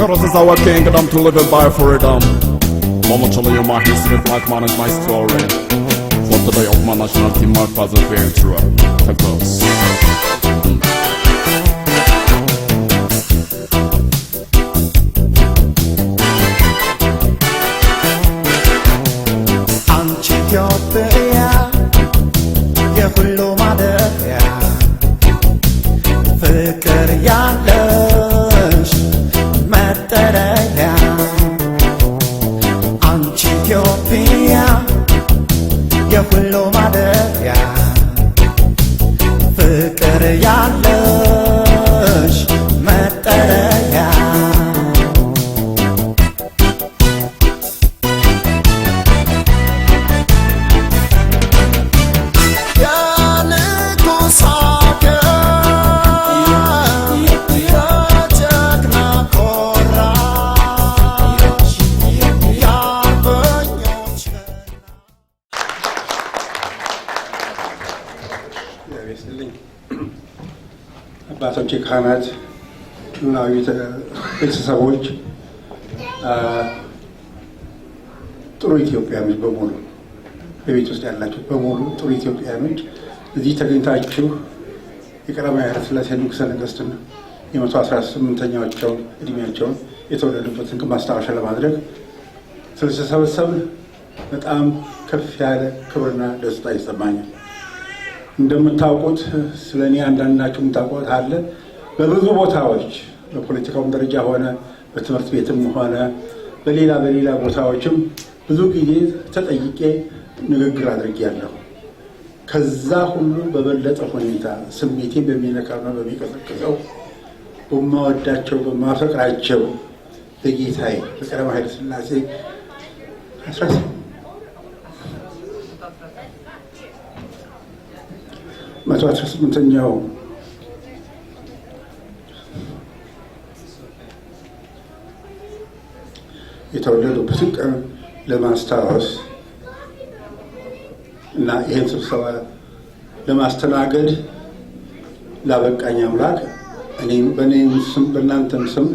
cross is our kingdom to live and by freedom. Mama telling you my history, black man is my story. For the day of my national team, my father's very true. Take those. Ethiopia, የሁሉ ማደሪያ ፍቅር ያለሽ መጠለያ አንቺ ኢትዮጵያ የሁሉ ማደሪያ ፍቅር ያለሽ መጠለያ አባቶች ካህናት ሉናዊ ቤተሰቦች ጥሩ ኢትዮጵያኖች በሙሉ በቤት ውስጥ ያላችሁ በሙሉ ጥሩ ኢትዮጵያኖች እዚህ ተገኝታችሁ የቀዳማዊ ኃይለ ሥላሴ ንጉሠ ነገሥትን የ118ኛው እድሜያቸውን የተወለዱበትን ማስታወሻ ለማድረግ ስለተሰበሰብን በጣም ከፍ ያለ ክብርና ደስታ ይሰማኛል። እንደምታውቁት ስለኔ አንዳንዳችሁ የምታውቁት አለ። በብዙ ቦታዎች በፖለቲካውም ደረጃ ሆነ በትምህርት ቤትም ሆነ በሌላ ቦታዎችም ብዙ ጊዜ ተጠይቄ ንግግር አድርጌያለሁ። ከዛ ሁሉ በበለጠ ሁኔታ ስሜቴን በሚነካና በሚቀሰቅሰው በማወዳቸው በማፈቅራቸው በጌታዬ በቀዳማዊ ኃይለ ሥላሴ 118ኛው የተወለዱበትን ቀን ለማስታወስ እና ይህን ስብሰባ ለማስተናገድ ላበቃኝ አምላክ በእኔም ስም በእናንተም ስም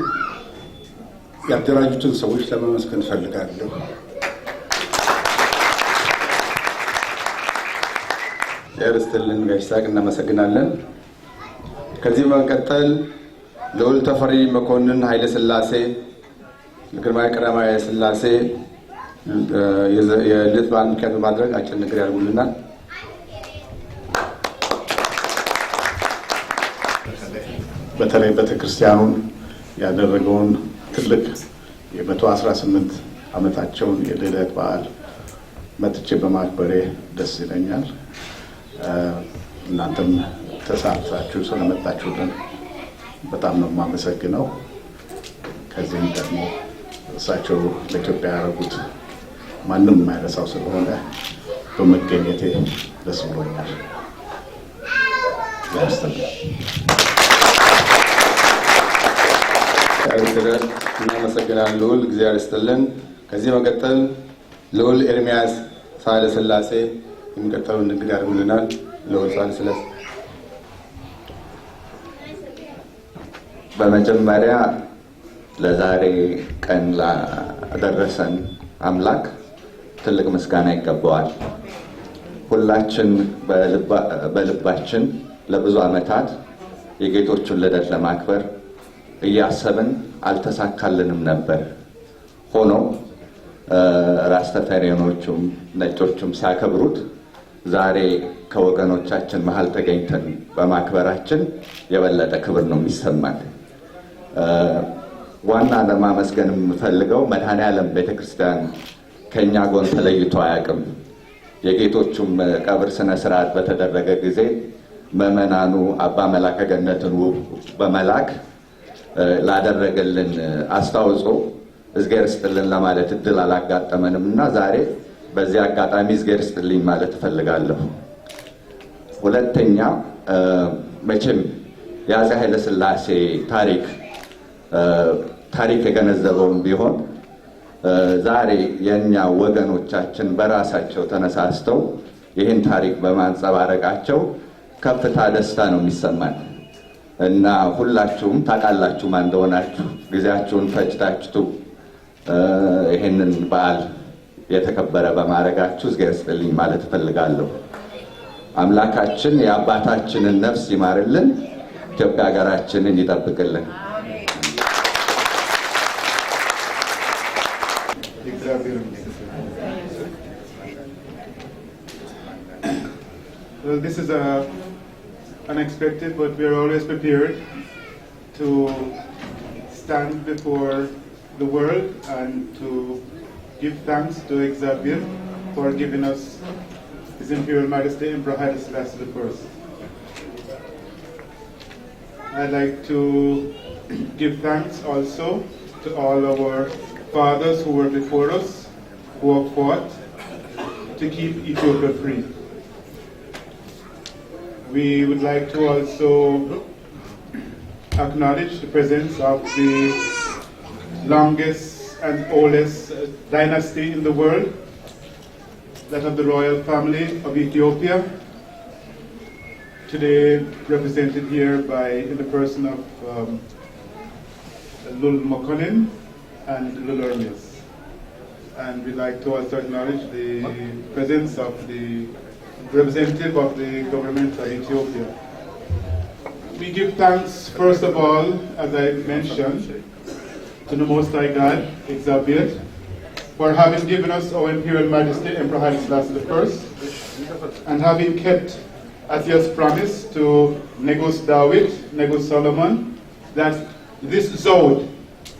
ያደራጁትን ሰዎች ለማመስገን እፈልጋለሁ። ያርስትልን ጋይሳቅ እናመሰግናለን። ከዚህ በመቀጠል ልዑል ተፈሪ መኮንን ኃይለ ሥላሴ ግርማዊ ቀዳማዊ ኃይለ ሥላሴ የልደት በዓል ምክንያት በማድረግ አጭር ንግግር ያደርጉልናል። በተለይ ቤተክርስቲያኑን ያደረገውን ትልቅ የ118 ዓመታቸውን የልደት በዓል መጥቼ በማክበሬ ደስ ይለኛል። እናንተም ተሳትፋችሁ ስለመጣችሁልን በጣም ነው የማመሰግነው። ከዚህም ደግሞ እሳቸው ለኢትዮጵያ ያደረጉት ማንም የማይረሳው ስለሆነ በመገኘቴ ደስ ብሎኛል። እናመሰግናለን ልዑል፣ እግዚአብሔር ይስጥልን። ከዚህ መቀጠል ልዑል ኤርሚያስ ኃይለ ሥላሴ የሚቀጥለውን ንግግር ያደርጉልናል። ልዑል ኃይለ ሥላሴ በመጀመሪያ ለዛሬ ቀን ላደረሰን አምላክ ትልቅ ምስጋና ይገባዋል። ሁላችን በልባችን ለብዙ ዓመታት የጌቶቹን ልደት ለማክበር እያሰብን አልተሳካልንም ነበር። ሆኖ ራስ ተፈሪኖቹም ነጮቹም ሲያከብሩት ዛሬ ከወገኖቻችን መሃል ተገኝተን በማክበራችን የበለጠ ክብር ነው የሚሰማን። ዋና ለማመስገን የምፈልገው መድኃኔዓለም ቤተክርስቲያን ከኛ ጎን ተለይቶ አያውቅም። የጌቶቹም ቀብር ስነ ስርዓት በተደረገ ጊዜ ምዕመናኑ አባ መላከ ገነትን በመላክ ላደረገልን አስተዋጽኦ እግዚአብሔር ይስጥልን ለማለት እድል አላጋጠመንም እና ዛሬ በዚህ አጋጣሚ እግዚአብሔር ይስጥልኝ ማለት እፈልጋለሁ። ሁለተኛ መቼም የአፄ ኃይለ ሥላሴ ታሪክ የገነዘበውን ቢሆን ዛሬ የኛ ወገኖቻችን በራሳቸው ተነሳስተው ይህን ታሪክ በማንጸባረቃቸው ከፍታ ደስታ ነው የሚሰማን እና ሁላችሁም ታውቃላችሁ ማን እንደሆናችሁ ጊዜያችሁን ፈጅታችሁ ይሄንን በዓል የተከበረ በማድረጋችሁ እግዚአብሔር ይስጥልኝ ማለት እፈልጋለሁ። አምላካችን የአባታችንን ነፍስ ይማርልን፣ ኢትዮጵያ ሀገራችንን ይጠብቅልን። Well, this is unexpected, but we are always prepared to stand before the world and to give thanks to Ethiopian for giving us His Imperial Majesty Emperor Haile Selassie I. I'd like to give thanks also to all our fathers who were before us, who have fought to keep Ethiopia free. We would like to also acknowledge the presence of the longest and oldest dynasty in the world, that of the royal family of Ethiopia, today represented here in the person of Lul Mokonin and Lul Hermes. And we'd like to also acknowledge the presence of the representative of the government of Ethiopia. We give thanks, first of all, as I mentioned, to the Most High God, Ethiopian, for having given us our Imperial Majesty Emperor Haile Selassie I, and having kept as he has promised to Negus David, Negus Solomon, that this Zod,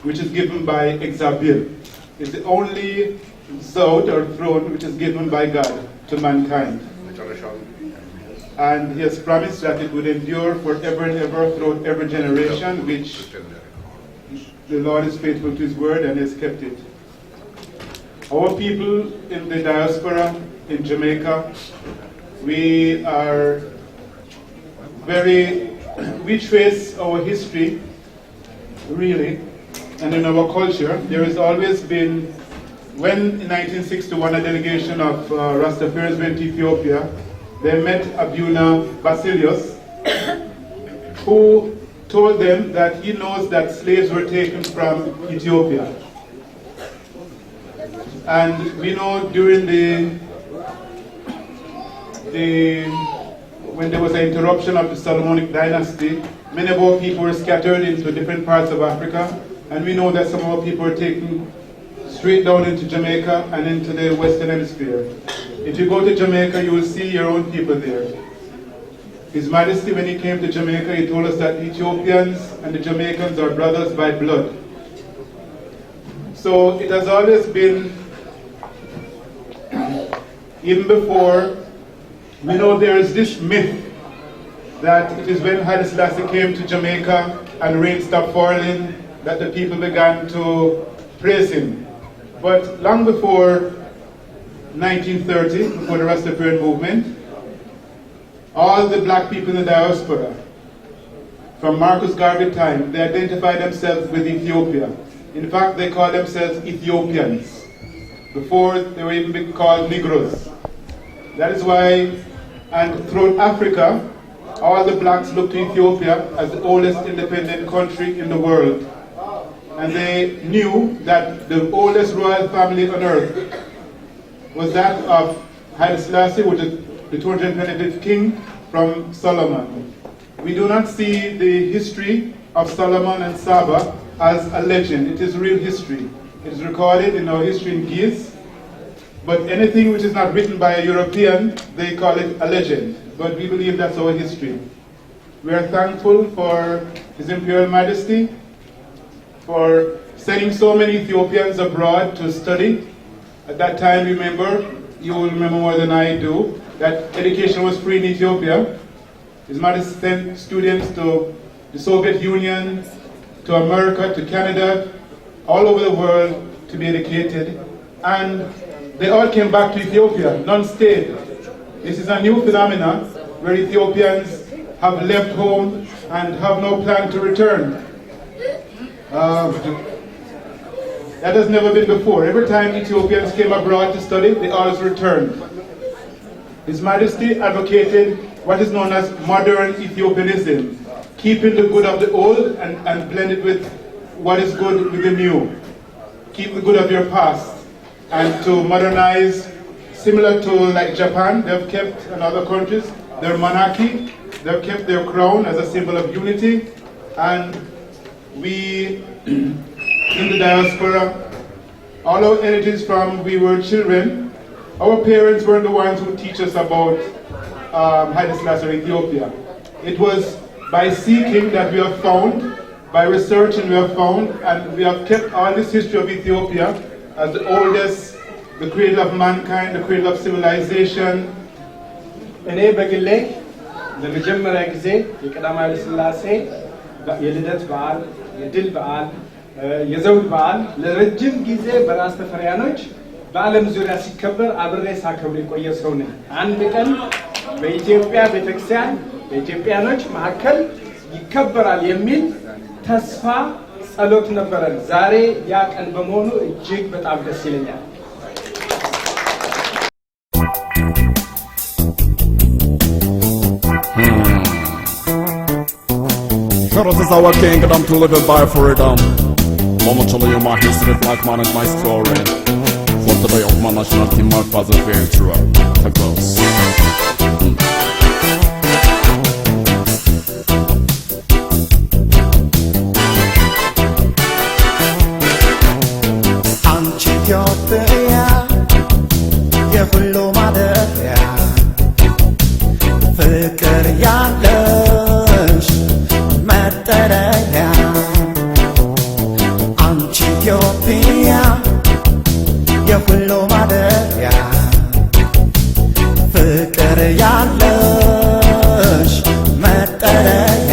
which is given by Ethiopian, is the only Zod or throne which is given by God to mankind. And he has promised that it would endure forever and ever throughout every generation, which the Lord is faithful to his word and has kept it. Our people in the diaspora in Jamaica, we trace our history, really, and in our culture. There has always been, when in 1961 a delegation of Rastafarians went to Ethiopia, they met Abuna Basilius, who told them that he knows that slaves were taken from Ethiopia. And we know during when there was an interruption of the Solomonic dynasty, many of our people were scattered into different parts of Africa, and we know that some of our people were taken straight down into Jamaica and into the Western Hemisphere. If you go to Jamaica, you will see your own people there. His Majesty, when he came to Jamaica, he told us that Ethiopians and the Jamaicans are brothers by blood. So it has always been, even before, we know there is this myth that it is when Haile Selassie came to Jamaica and rain stopped falling that the people began to praise him. But long before 1930, before the Rastafarian movement, all the black people in the diaspora, from Marcus Garvey time, they identified themselves with Ethiopia. In fact, they call themselves Ethiopians, before they were even called Negroes. That is why, and throughout Africa, all the blacks look to Ethiopia as the oldest independent country in the world. And they knew that the oldest royal family on earth was that of Haile Selassie, which is the 225th king from Solomon. We do not see the history of Solomon and Saba as a legend. It is real history. It is recorded in our history in Giz. But anything which is not written by a European, they call it a legend. But we believe that's our history. We are thankful for His Imperial Majesty for sending so many Ethiopians abroad to study. At that time, remember, you will remember more than I do, that education was free in Ethiopia. His Majesty sent students to the Soviet Union, to America, to Canada, all over the world to be educated. And they all came back to Ethiopia, none stayed. This is a new phenomenon where Ethiopians have left home and have no plan to return. That has never been before. Every time Ethiopians came abroad to study, they always returned. His Majesty advocated what is known as modern Ethiopianism, keeping the good of the old and blend it with what is good with the new. Keep the good of your past and to modernize, similar to like Japan, they've kept, and other countries, their monarchy, they've kept their crown as a symbol of unity, and we in the diaspora, all our energies from we were children, our parents weren't the ones who teach us about Haile Selassie or Ethiopia. It was by seeking that we have found, by researching we have found, and we have kept all this history of Ethiopia as the oldest, the cradle of mankind, the cradle of civilization. እኔ በግሌ ለመጀመሪያ ጊዜ የቀዳማዊ ኃይለ ሥላሴ የልደት በዓል፣ የድል በዓል፣ የዘውድ በዓል ለረጅም ጊዜ በራስ ተፈሪያኖች በዓለም ዙሪያ ሲከበር አብሬ ሳከብር የቆየ ሰው ነኝ። አንድ ቀን በኢትዮጵያ ቤተክርስቲያን በኢትዮጵያኖች መካከል ይከበራል የሚል ተስፋ ጸሎት ነበረን። ዛሬ ያ ቀን በመሆኑ እጅግ በጣም ደስ ይለኛል። This is our kingdom to live and by freedom. Mama telling you my history, black man is my story. For the day of my national team, my father very true. Take those. ኢትዮጵያ የሁሉ ማደሪያ ፍቅር ያለሽ መጠለያ አንቺ ኢትዮጵያ የሁሉ ማደሪያ ፍቅር ያለሽ መጠለያ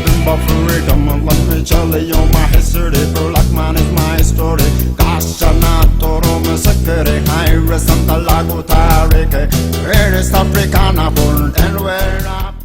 Let me tell you my history, black man is my story. Gashana toro masakere, high result, the lago tareke. Where is Africana born and where